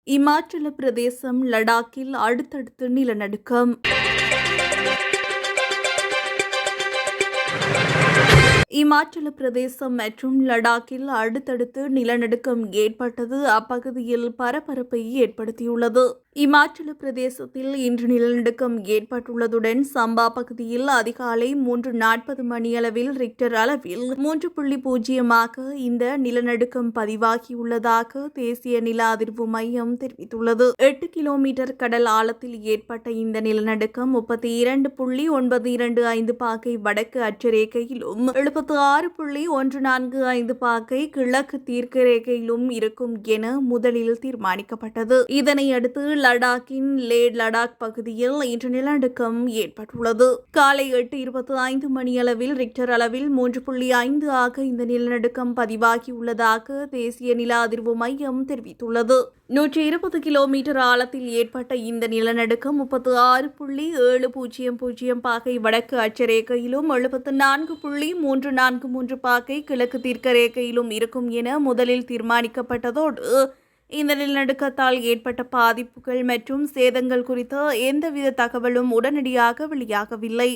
இமாச்சல பிரதேசம் லடாக்கில் அடுத்தடுத்து நிலநடுக்கம். இமாச்சல பிரதேசம் மற்றும் லடாக்கில் அடுத்தடுத்து நிலநடுக்கம் ஏற்பட்டது அப்பகுதியில் பரபரப்பை ஏற்படுத்தியுள்ளது. இமாச்சல பிரதேசத்தில் இன்று நிலநடுக்கம் ஏற்பட்டுள்ளதுடன் சம்பா பகுதியில் அதிகாலை 3:40 மணியளவில் ரிக்டர் அளவில் 3.0 இந்த நிலநடுக்கம் பதிவாகியுள்ளதாக தேசிய நில அதிர்வு மையம் தெரிவித்துள்ளது. 8 கிலோமீட்டர் கடல் ஆழத்தில் ஏற்பட்ட இந்த நிலநடுக்கம் 32.925 பாகை வடக்கு அட்சரேகையிலும் 76.145 பாகை கிழக்கு தீர்க்கரேகையிலும் இருக்கும் என முதலில் தீர்மானிக்கப்பட்டது. இதனையடுத்து லடாக்கின் லே லடாக் பகுதியில் இன்று நிலநடுக்கம் ஏற்பட்டுள்ளது. காலை 8:25 மணியளவில் ரிக்டர் அளவில் 3.5 ஆக இந்த நிலநடுக்கம் பதிவாகியுள்ளதாக தேசிய நில அதிர்வு மையம் தெரிவித்துள்ளது. 120 கிலோமீட்டர் ஆழத்தில் ஏற்பட்ட இந்த நிலநடுக்கம் 36.700 பாகை வடக்கு அட்சரேகையிலும் 74.343 பாகை கிழக்கு தீர்க்கரேகையிலும் இருக்கும் என முதலில் தீர்மானிக்கப்பட்டதோடு இந்த நிலநடுக்கத்தால் ஏற்பட்ட பாதிப்புகள் மற்றும் சேதங்கள் குறித்த எந்தவித தகவலும் உடனடியாக வெளியாகவில்லை.